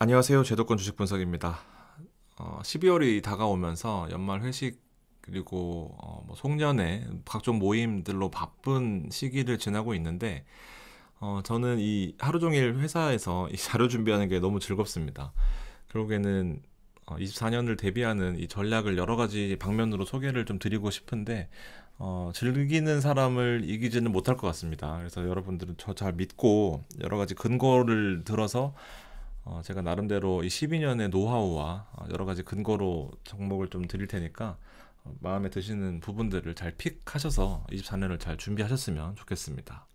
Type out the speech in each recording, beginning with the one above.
안녕하세요. 제도권 주식 분석입니다. 12월이 다가오면서 연말 회식 그리고 뭐 송년회 각종 모임들로 바쁜 시기를 지나고 있는데 저는 이 하루 종일 회사에서 이 자료 준비하는 게 너무 즐겁습니다. 결국에는 24년을 대비하는 이 전략을 여러 가지 방면으로 소개를 좀 드리고 싶은데 즐기는 사람을 이기지는 못할 것 같습니다. 그래서 여러분들은 저 잘 믿고 여러 가지 근거를 들어서 제가 나름대로 이 12년의 노하우와 여러 가지 근거로 종목을 좀 드릴 테니까 마음에 드시는 부분들을 잘 픽하셔서 24년을 잘 준비하셨으면 좋겠습니다.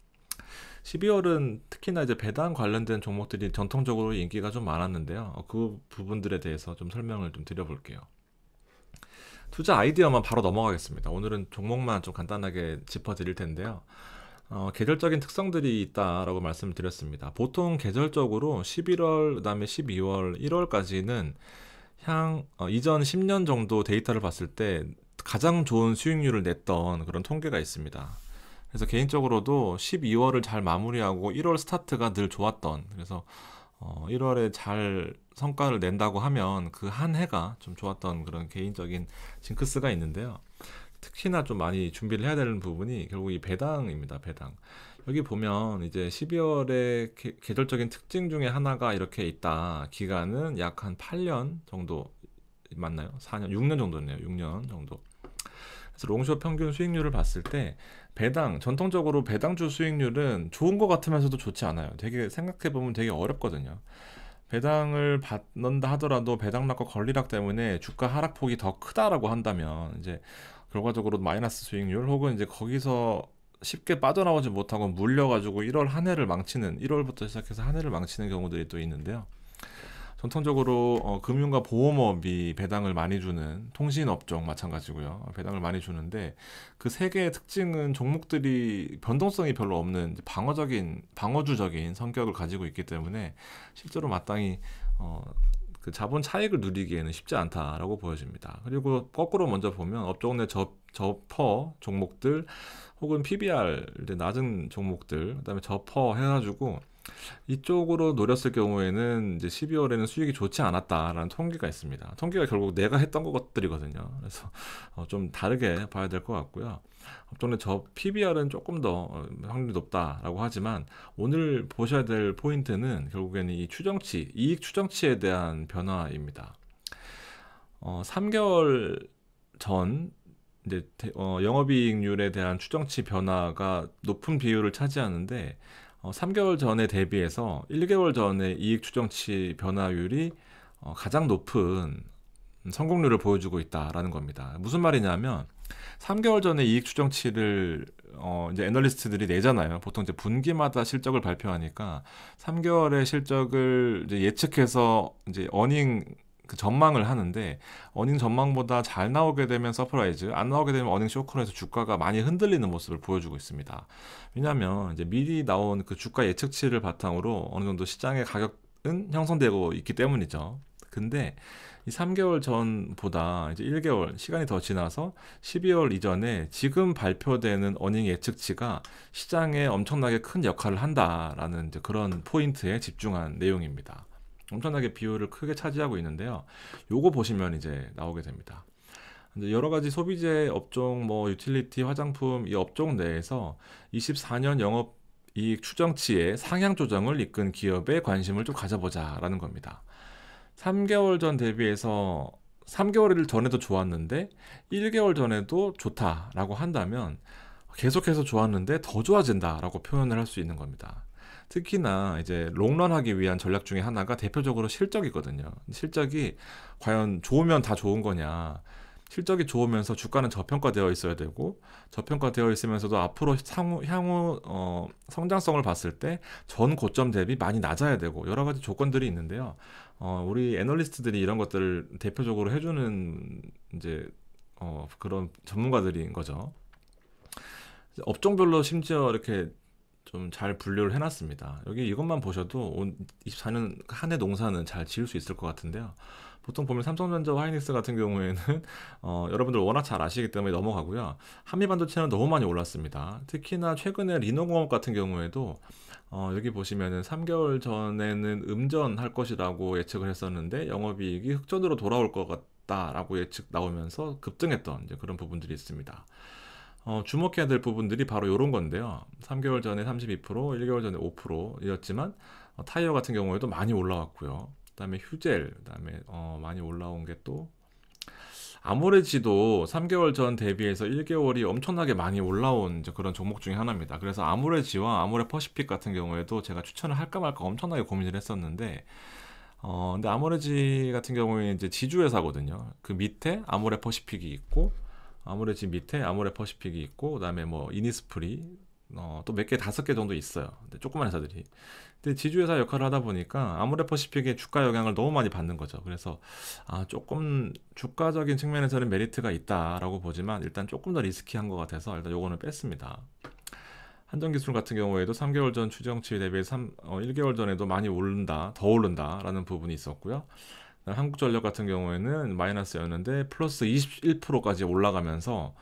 12월은 특히나 이제 배당 관련된 종목들이 전통적으로 인기가 좀 많았는데요. 그 부분들에 대해서 좀 설명을 좀 드려볼게요. 투자 아이디어만 바로 넘어가겠습니다. 오늘은 종목만 좀 간단하게 짚어드릴 텐데요. 계절적인 특성들이 있다라고 말씀을 드렸습니다. 보통 계절적으로 11월, 그다음에 12월, 1월까지는 이전 10년 정도 데이터를 봤을 때 가장 좋은 수익률을 냈던 그런 통계가 있습니다. 그래서 개인적으로도 12월을 잘 마무리하고 1월 스타트가 늘 좋았던, 그래서 1월에 잘 성과를 낸다고 하면 그 한 해가 좀 좋았던 그런 개인적인 징크스가 있는데요. 특히나 좀 많이 준비를 해야 되는 부분이 결국 이 배당입니다. 배당. 여기 보면 이제 12월의 계절적인 특징 중에 하나가 이렇게 있다. 기간은 약 한 8년 정도 맞나요? 4년, 6년 정도네요. 6년 정도. 그래서 롱숏 평균 수익률을 봤을 때 전통적으로 배당주 수익률은 좋은 것 같으면서도 좋지 않아요. 되게 생각해보면 되게 어렵거든요. 배당을 받는다 하더라도 배당락과 권리락 때문에 주가 하락폭이 더 크다라고 한다면 이제 결과적으로 마이너스 수익률 혹은 이제 거기서 쉽게 빠져나오지 못하고 물려가지고 1월 한 해를 망치는 1월부터 시작해서 한 해를 망치는 경우들이 또 있는데요. 전통적으로 금융과 보험업이 배당을 많이 주는 통신업종 마찬가지고요. 배당을 많이 주는데 그 세 개의 특징은 종목들이 변동성이 별로 없는 이제 방어주적인 성격을 가지고 있기 때문에 실제로 마땅히 그 자본 차익을 누리기에는 쉽지 않다라고 보여집니다. 그리고 거꾸로 먼저 보면 업종 내 저퍼 종목들 혹은 PBR 낮은 종목들 그다음에 저퍼 해가지고 이쪽으로 노렸을 경우에는 이제 12월에는 수익이 좋지 않았다라는 통계가 있습니다. 통계가 결국 내가 했던 것들이거든요. 그래서 좀 다르게 봐야 될 것 같고요. 업종의 저 PBR은 조금 더 확률이 높다라고 하지만 오늘 보셔야 될 포인트는 결국에는 이 추정치, 이익 추정치에 대한 변화입니다. 3개월 전 이제 영업이익률에 대한 추정치 변화가 높은 비율을 차지하는데 3개월 전에 대비해서 1개월 전에 이익 추정치 변화율이 가장 높은 성공률을 보여주고 있다라는 겁니다. 무슨 말이냐면 3개월 전에 이익 추정치를 이제 애널리스트들이 내잖아요. 보통 이제 분기마다 실적을 발표하니까 3개월의 실적을 이제 예측해서 이제 어닝 그 전망을 하는데 어닝 전망보다 잘 나오게 되면 서프라이즈, 안 나오게 되면 어닝 쇼크로 해서 주가가 많이 흔들리는 모습을 보여주고 있습니다. 왜냐하면 이제 미리 나온 그 주가 예측치를 바탕으로 어느 정도 시장의 가격은 형성되고 있기 때문이죠. 근데 이 3개월 전보다 이제 1개월 시간이 더 지나서 12월 이전에 지금 발표되는 어닝 예측치가 시장에 엄청나게 큰 역할을 한다라는 이제 그런 포인트에 집중한 내용입니다. 엄청나게 비율을 크게 차지하고 있는데요. 요거 보시면 이제 나오게 됩니다. 이제 여러 가지 소비재 업종, 뭐 유틸리티, 화장품 이 업종 내에서 24년 영업 이익 추정치의 상향 조정을 이끈 기업에 관심을 좀 가져보자라는 겁니다. 3개월 전 대비해서 3개월 전에도 좋았는데 1개월 전에도 좋다라고 한다면 계속해서 좋았는데 더 좋아진다라고 표현을 할 수 있는 겁니다. 특히나 이제 롱런하기 위한 전략 중에 하나가 대표적으로 실적이거든요. 실적이 과연 좋으면 다 좋은 거냐? 실적이 좋으면서 주가는 저평가되어 있어야 되고 저평가되어 있으면서도 앞으로 향후 성장성을 봤을 때 전 고점 대비 많이 낮아야 되고 여러 가지 조건들이 있는데요. 우리 애널리스트들이 이런 것들을 대표적으로 해주는 이제 그런 전문가들인 거죠. 업종별로 심지어 이렇게 좀 잘 분류를 해놨습니다. 여기 이것만 보셔도 24년 한 해 농사는 잘 지을 수 있을 것 같은데요. 보통 보면 삼성전자와 하이닉스 같은 경우에는 여러분들 워낙 잘 아시기 때문에 넘어가고요. 한미반도체는 너무 많이 올랐습니다. 특히나 최근에 리노공업 같은 경우에도 여기 보시면은 3개월 전에는 음전할 것이라고 예측을 했었는데 영업이익이 흑전으로 돌아올 것 같다라고 예측 나오면서 급등했던 이제 그런 부분들이 있습니다. 주목해야 될 부분들이 바로 이런 건데요. 3개월 전에 32%, 1개월 전에 5%였지만 타이어 같은 경우에도 많이 올라왔고요. 그다음에 휴젤, 그다음에 많이 올라온 게 또 아모레지도 3개월 전 대비해서 1개월이 엄청나게 많이 올라온 이제 그런 종목 중에 하나입니다. 그래서 아모레지와 아모레 퍼시픽 같은 경우에도 제가 추천을 할까 말까 엄청나게 고민을 했었는데, 근데 아모레지 같은 경우에 이제 지주회사거든요. 그 밑에 아모레 퍼시픽이 있고, 아모레지 밑에 아모레 퍼시픽이 있고, 그다음에 뭐 이니스프리, 또 몇 개, 5개 정도 있어요. 근데 조그만 회사들이. 근데 지주회사 역할을 하다 보니까 아모레 퍼시픽의 주가 영향을 너무 많이 받는 거죠. 그래서 조금 주가적인 측면에서는 메리트가 있다라고 보지만 일단 조금 더 리스키한 것 같아서 일단 요거는 뺐습니다. 한전기술 같은 경우에도 3개월 전 추정치 대비해서 1개월 전에도 많이 오른다, 더 오른다라는 부분이 있었고요. 한국전력 같은 경우에는 마이너스였는데 플러스 21%까지 올라가면서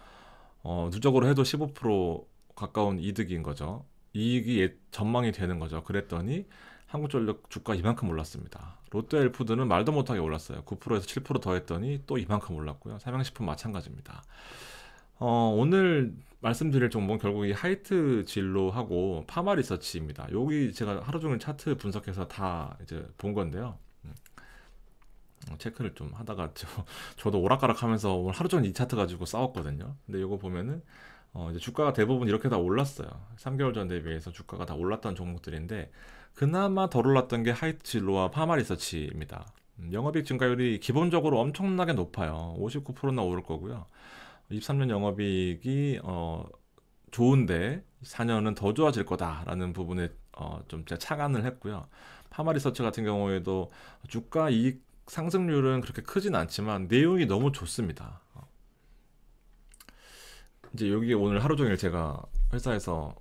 누적으로 해도 15% 가까운 이득인 거죠. 이익이 전망이 되는 거죠. 그랬더니 한국전력 주가 이만큼 올랐습니다. 롯데헬푸드는 말도 못하게 올랐어요. 9%에서 7% 더했더니 또 이만큼 올랐고요. 삼양식품 마찬가지입니다. 오늘 말씀드릴 종목은 결국 이 하이트 진로하고 파마리서치입니다. 여기 제가 하루 종일 차트 분석해서 다 이제 본 건데요. 체크를 좀 하다가 저도 오락가락하면서 오늘 하루 종일 이 차트 가지고 싸웠거든요. 근데 이거 보면은 이제 주가가 대부분 이렇게 다 올랐어요. 3개월 전 대비해서 주가가 다 올랐던 종목들인데 그나마 덜 올랐던 게 하이트 진로와 파마리서치입니다. 영업이익 증가율이 기본적으로 엄청나게 높아요. 59%나 오를 거고요. 23년 영업이익이 좋은데 4년은 더 좋아질 거다라는 부분에 좀 제가 착안을 했고요. 파마리서치 같은 경우에도 주가 이익 상승률은 그렇게 크진 않지만 내용이 너무 좋습니다. 이제 여기 오늘 하루 종일 제가 회사에서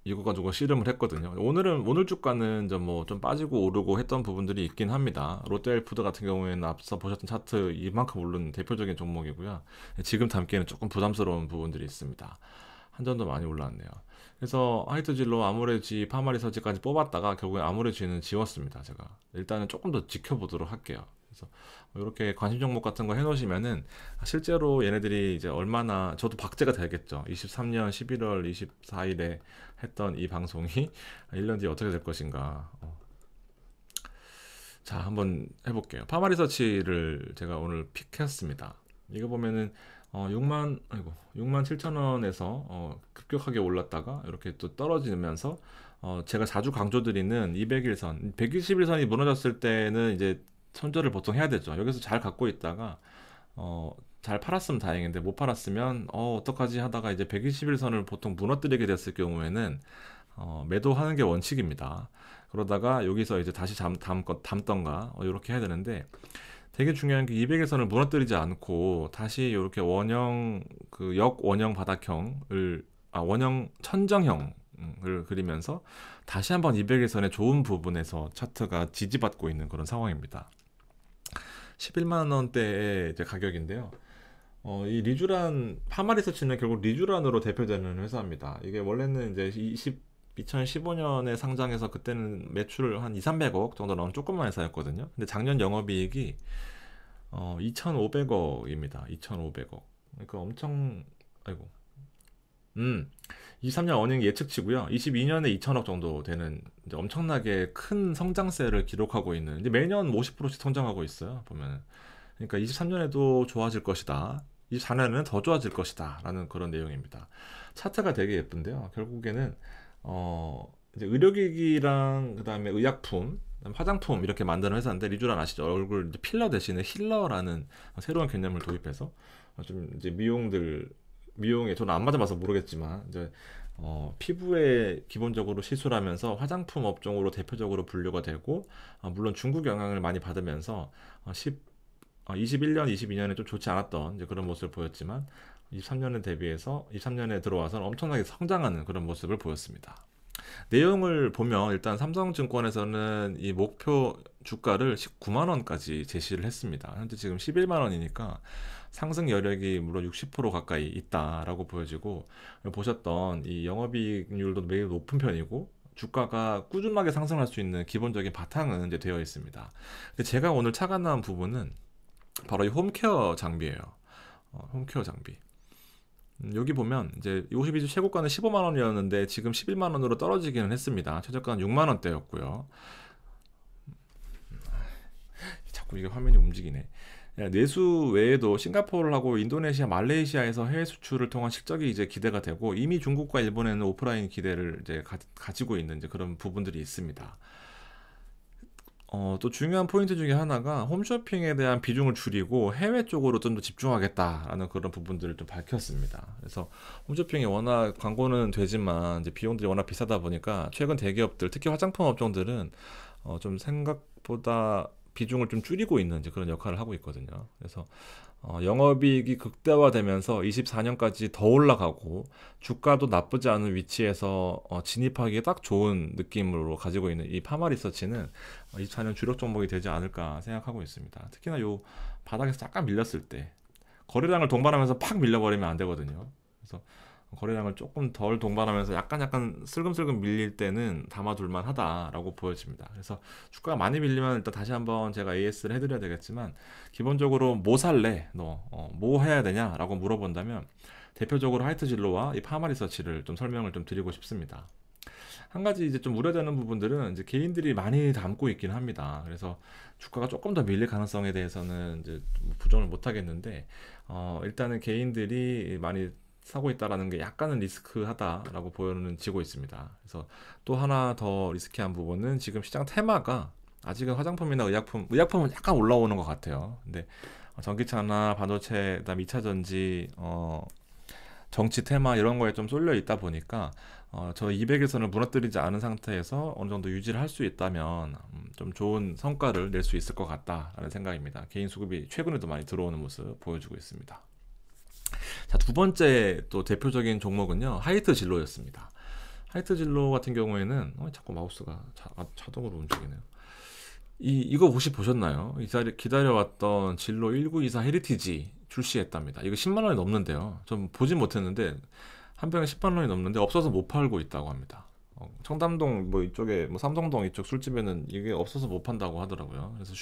이거 가지고 씨름을 했거든요. 오늘 주가는 좀 빠지고 오르고 했던 부분들이 있긴 합니다. 롯데헬푸드 같은 경우에는 앞서 보셨던 차트 이만큼 오른 대표적인 종목이고요. 지금 담기에는 조금 부담스러운 부분들이 있습니다. 한전도 많이 올랐네요. 그래서 하이트진로, 아모레지, 파마리서치까지 뽑았다가 결국에 아모레지는 지웠습니다. 제가 일단은 조금 더 지켜보도록 할게요. 그래서 이렇게 관심 종목 같은 거 해놓으시면은 실제로 얘네들이 이제 얼마나 저도 박제가 되겠죠. 23년 11월 24일에 했던 이 방송이 1년 뒤에 어떻게 될 것인가. 자, 한번 해볼게요. 파마리서치를 제가 오늘 픽했습니다. 이거 보면은 6만 7천 원에서 급격하게 올랐다가 이렇게 또 떨어지면서 제가 자주 강조드리는 200일선, 120일선이 무너졌을 때는 이제 손절을 보통 해야 되죠. 여기서 잘 갖고 있다가 잘 팔았으면 다행인데 못 팔았으면 어떡하지 하다가 이제 121선을 보통 무너뜨리게 됐을 경우에는 매도하는 게 원칙입니다. 그러다가 여기서 이제 다시 담던가 이렇게 해야 되는데 되게 중요한 게 200일선을 무너뜨리지 않고 다시 이렇게 원형 그 역원형 바닥형을 원형 천정형을 그리면서 다시 한번 200일선의 좋은 부분에서 차트가 지지받고 있는 그런 상황입니다. 11만 원대의 이제 가격인데요. 이 리쥬란 파마리서치는 결국 리쥬란으로 대표되는 회사입니다. 이게 원래는 이제 2015년에 상장해서 그때는 매출 한 2, 300억 정도 나온 조그만 회사였거든요. 근데 작년 영업이익이 2,500억입니다. 2,500억. 그러니까 엄청 23년 어닝 예측치고요. 22년에 2천억 정도 되는 이제 엄청나게 큰 성장세를 기록하고 있는 이제 매년 50%씩 성장하고 있어요. 보면 그러니까 23년에도 좋아질 것이다. 24년에는 더 좋아질 것이다. 라는 그런 내용입니다. 차트가 되게 예쁜데요. 결국에는 이제 의료기기랑 그다음에 의약품, 그다음에 화장품 이렇게 만드는 회사인데 리쥬란 아시죠? 얼굴 이제 필러 대신에 힐러라는 새로운 개념을 도입해서 좀 이제 미용에 저는 안 맞아봐서 모르겠지만 이제 피부에 기본적으로 시술하면서 화장품 업종으로 대표적으로 분류가 되고 물론 중국 영향을 많이 받으면서 21년, 22년에 좀 좋지 않았던 이제 그런 모습을 보였지만 23년에 대비해서 23년에 들어와서는 엄청나게 성장하는 그런 모습을 보였습니다. 내용을 보면 일단 삼성증권에서는 이 목표 주가를 19만 원까지 제시를 했습니다. 현재 지금 11만 원이니까 상승 여력이 물론 60% 가까이 있다라고 보여지고 보셨던 이 영업이익률도 매우 높은 편이고 주가가 꾸준하게 상승할 수 있는 기본적인 바탕은 이제 되어 있습니다. 근데 제가 오늘 차가 나온 부분은 바로 이 홈케어 장비예요. 홈케어 장비. 여기 보면 이제 52주 최고가는 15만 원이었는데 지금 11만 원으로 떨어지기는 했습니다. 최저가는 6만 원대였고요. 자꾸 이게 화면이 움직이네. 내수 외에도 싱가포르하고 인도네시아, 말레이시아에서 해외 수출을 통한 실적이 이제 기대가 되고, 이미 중국과 일본에는 오프라인 기대를 이제 가지고 있는 이제 그런 부분들이 있습니다. 또 중요한 포인트 중에 하나가 홈쇼핑에 대한 비중을 줄이고 해외 쪽으로 좀 더 집중하겠다라는 그런 부분들을 좀 밝혔습니다. 그래서 홈쇼핑이 워낙 광고는 되지만 이제 비용들이 워낙 비싸다 보니까 최근 대기업들, 특히 화장품 업종들은 좀 생각보다 비중을 좀 줄이고 있는 이제 그런 역할을 하고 있거든요. 그래서 영업이익이 극대화되면서 24년까지 더 올라가고 주가도 나쁘지 않은 위치에서 진입하기에 딱 좋은 느낌으로 가지고 있는 이 파마리서치는 24년 주력 종목이 되지 않을까 생각하고 있습니다. 특히나 요 바닥에서 잠깐 밀렸을 때 거래량을 동반하면서 팍 밀려버리면 안 되거든요. 그래서 거래량을 조금 덜 동반하면서 약간 슬금슬금 밀릴 때는 담아둘만 하다라고 보여집니다. 그래서 주가가 많이 밀리면 일단 다시 한번 제가 AS를 해드려야 되겠지만, 기본적으로 뭐 살래? 너 뭐 해야 되냐라고 물어본다면 대표적으로 하이트진로와 이 파마리서치를 좀 설명을 좀 드리고 싶습니다. 한 가지 이제 좀 우려되는 부분들은 이제 개인들이 많이 담고 있긴 합니다. 그래서 주가가 조금 더 밀릴 가능성에 대해서는 이제 부정을 못 하겠는데, 일단은 개인들이 많이 사고 있다라는 게 약간은 리스크하다라고 보여지고 있습니다. 그래서 또 하나 더 리스키한 부분은 지금 시장 테마가 아직은 화장품이나 의약품은 약간 올라오는 것 같아요. 근데 전기차나 반도체, 그다음 2차 전지, 정치 테마 이런 거에 좀 쏠려 있다 보니까 저 200일선을 무너뜨리지 않은 상태에서 어느 정도 유지를 할 수 있다면 좀 좋은 성과를 낼 수 있을 것 같다라는 생각입니다. 개인 수급이 최근에도 많이 들어오는 모습 보여주고 있습니다. 자, 두 번째 또 대표적인 종목은요, 하이트 진로였습니다. 하이트 진로 같은 경우에는 자꾸 마우스가 자동으로 움직이네요. 이거 혹시 보셨나요? 기다려왔던 진로 1924 헤리티지 출시했답니다. 이거 10만 원이 넘는데요. 좀 보진 못했는데 한 병에 10만 원이 넘는데 없어서 못 팔고 있다고 합니다. 청담동 뭐 이쪽에 뭐 삼성동 이쪽 술집에는 이게 없어서 못 판다고 하더라고요. 그래서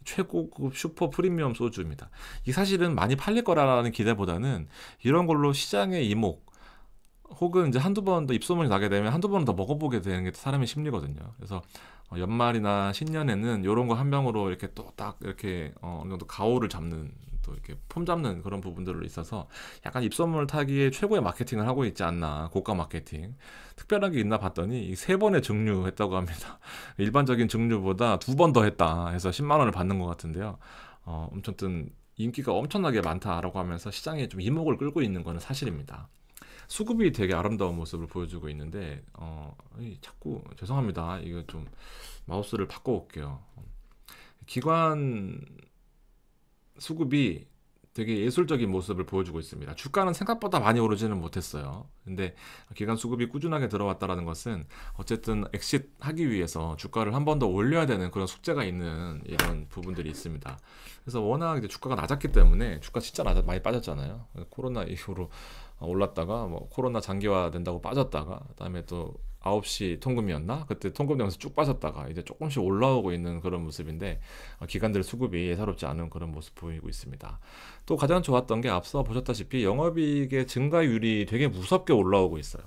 최고급 슈퍼 프리미엄 소주입니다. 이 사실은 많이 팔릴 거라는 기대보다는 이런 걸로 시장의 이목 혹은 이제 한두 번 더 입소문이 나게 되면 한두 번 더 먹어보게 되는 게 사람의 심리거든요. 그래서 연말이나 신년에는 이런 거 한 병으로 이렇게 또 딱 이렇게 어느 정도 가오를 잡는, 또 이렇게 폼 잡는 그런 부분들로 있어서 약간 입소문을 타기에 최고의 마케팅을 하고 있지 않나, 고가 마케팅. 특별한 게 있나 봤더니 이 3번의 증류했다고 합니다. 일반적인 증류보다 2번 더 했다 해서 10만 원을 받는 것 같은데요. 엄청난 인기가 엄청나게 많다라고 하면서 시장에 좀 이목을 끌고 있는 거는 사실입니다. 수급이 되게 아름다운 모습을 보여주고 있는데 자꾸 죄송합니다. 이거 좀 마우스를 바꿔올게요. 기관 수급이 되게 예술적인 모습을 보여주고 있습니다. 주가는 생각보다 많이 오르지는 못했어요. 근데 기관 수급이 꾸준하게 들어왔다라는 것은 어쨌든 엑싯 하기 위해서 주가를 한 번 더 올려야 되는 그런 숙제가 있는 이런 부분들이 있습니다. 그래서 워낙 이제 주가가 낮았기 때문에, 주가 진짜 많이 빠졌잖아요. 코로나 이후로 올랐다가 뭐 코로나 장기화 된다고 빠졌다가, 그다음에 또 9시 통금이었나? 그때 통금되면서 쭉 빠졌다가 이제 조금씩 올라오고 있는 그런 모습인데, 기관들 수급이 예사롭지 않은 그런 모습 보이고 있습니다. 또 가장 좋았던 게 앞서 보셨다시피 영업이익의 증가율이 되게 무섭게 올라오고 있어요.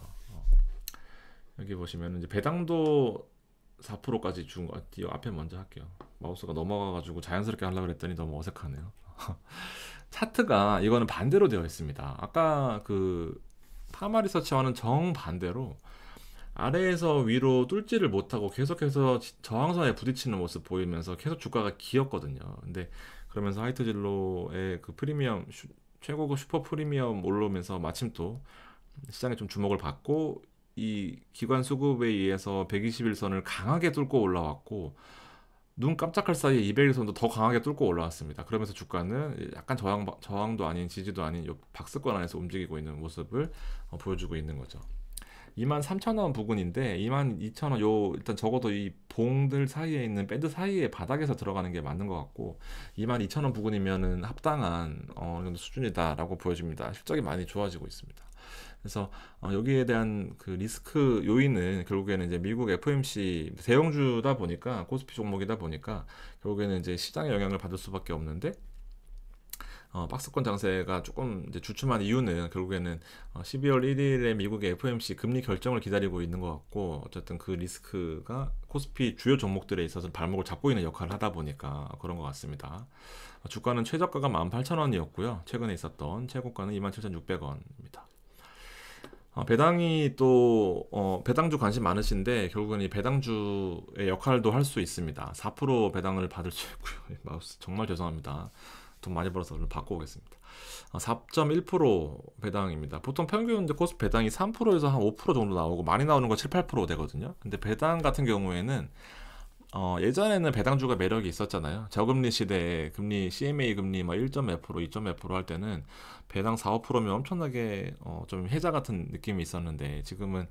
여기 보시면 이제 배당도 4%까지 준 거, 앞에 먼저 할게요. 마우스가 넘어가가지고 자연스럽게 하려고 그랬더니 너무 어색하네요. 차트가 이거는 반대로 되어 있습니다. 아까 그 파마 리서치와는 정반대로 아래에서 위로 뚫지를 못하고 계속해서 저항선에 부딪히는 모습 보이면서 계속 주가가 기었거든요. 근데 그러면서 하이트진로의 그 최고급 슈퍼 프리미엄 올라오면서 마침 또 시장에 좀 주목을 받고, 이 기관 수급에 의해서 121선을 강하게 뚫고 올라왔고, 눈 깜짝할 사이에 200일선도 더 강하게 뚫고 올라왔습니다. 그러면서 주가는 약간 저항도 아닌 지지도 아닌 박스권 안에서 움직이고 있는 모습을 보여주고 있는 거죠. 23,000원 부근인데 22,000원, 일단 적어도 이 봉들 사이에 있는 밴드 사이에 바닥에서 들어가는 게 맞는 것 같고, 22,000원 부근이면은 합당한 어느 정도 수준이다라고 보여집니다. 실적이 많이 좋아지고 있습니다. 그래서 여기에 대한 그 리스크 요인은 결국에는 이제 미국 FOMC 대형주다 보니까 코스피 종목이다 보니까 결국에는 이제 시장의 영향을 받을 수밖에 없는데 박스권 장세가 조금 이제 주춤한 이유는 결국에는 12월 1일에 미국의 FOMC 금리 결정을 기다리고 있는 것 같고 어쨌든 그 리스크가 코스피 주요 종목들에 있어서 발목을 잡고 있는 역할을 하다 보니까 그런 것 같습니다. 주가는 최저가가 18,000원이었고요. 최근에 있었던 최고가는 27,600원입니다. 배당이 또 배당주 관심 많으신데 결국은 이 배당주의 역할도 할 수 있습니다. 4% 배당을 받을 수 있고요. 마우스 정말 죄송합니다. 돈 많이 벌어서 오늘 바꿔오겠습니다. 4.1% 배당입니다. 보통 평균 이제 코스피 배당이 3%에서 한 5% 정도 나오고 많이 나오는 거 7, 8% 되거든요. 근데 배당 같은 경우에는 예전에는 배당주가 매력이 있었잖아요. 저금리 시대에 금리 CMA 금리 막 1점 몇 프로, 2점 몇 프로 할 때는 배당 4, 5%면 엄청나게 좀 혜자 같은 느낌이 있었는데 지금은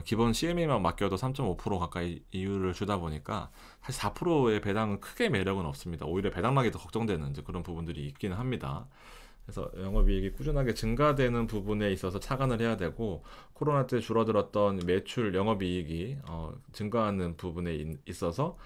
기본 CMA만 맡겨도 3.5% 가까이 이율을 주다 보니까 사실 4%의 배당은 크게 매력은 없습니다. 오히려 배당락이 더 걱정되는 이제 그런 부분들이 있기는 합니다. 그래서 영업이익이 꾸준하게 증가되는 부분에 있어서 차관을 해야 되고 코로나 때 줄어들었던 매출 영업이익이 증가하는 부분에 있어서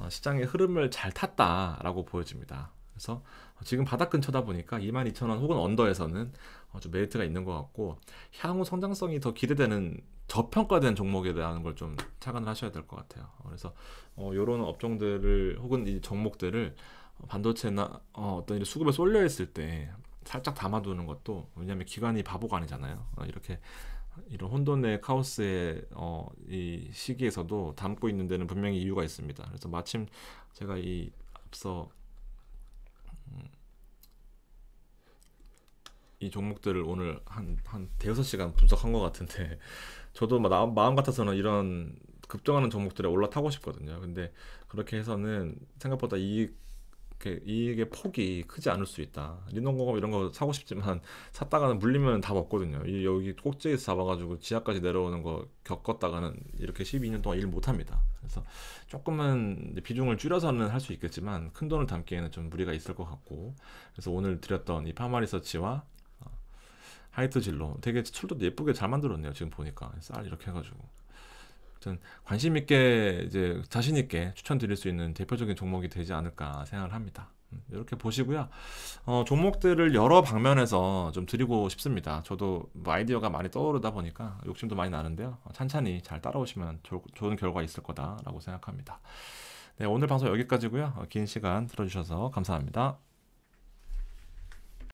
시장의 흐름을 잘 탔다라고 보여집니다. 그래서 지금 바닥 근처다 보니까 22,000원 혹은 언더에서는 좀 메리트가 있는 것 같고 향후 성장성이 더 기대되는 저평가된 종목에 대한 걸 좀 차관을 하셔야 될 것 같아요. 그래서 이런 업종들을 혹은 이 종목들을 반도체나 어떤 이 수급에 쏠려 있을 때 살짝 담아두는 것도 왜냐하면 기관이 바보가 아니잖아요. 이렇게 이런 혼돈의 카오스의 이 시기에서도 담고 있는 데는 분명히 이유가 있습니다. 그래서 마침 제가 이 앞서 이 종목들을 오늘 한 대여섯 시간 분석한 것 같은데 저도 마음 같아서는 이런 급등하는 종목들에 올라타고 싶거든요. 근데 그렇게 해서는 생각보다 이익의 폭이 크지 않을 수 있다. 리논공업 이런 거 사고 싶지만 샀다가는 물리면 다 먹거든요. 여기 꼭지에서 잡아가지고 지하까지 내려오는 거 겪었다가는 이렇게 12년 동안 일 못합니다. 그래서 조금은 비중을 줄여서는 할 수 있겠지만 큰 돈을 담기에는 좀 무리가 있을 것 같고 그래서 오늘 드렸던 이 파마리서치와 하이트 진로 되게 출도 예쁘게 잘 만들었네요. 지금 보니까 쌀 이렇게 해가지고 관심 있게 이제 자신 있게 추천드릴 수 있는 대표적인 종목이 되지 않을까 생각을 합니다. 이렇게 보시고요. 종목들을 여러 방면에서 좀 드리고 싶습니다. 저도 뭐 아이디어가 많이 떠오르다 보니까 욕심도 많이 나는데요. 찬찬히 잘 따라오시면 좋은 결과 있을 거다라고 생각합니다. 네, 오늘 방송 여기까지고요. 긴 시간 들어주셔서 감사합니다.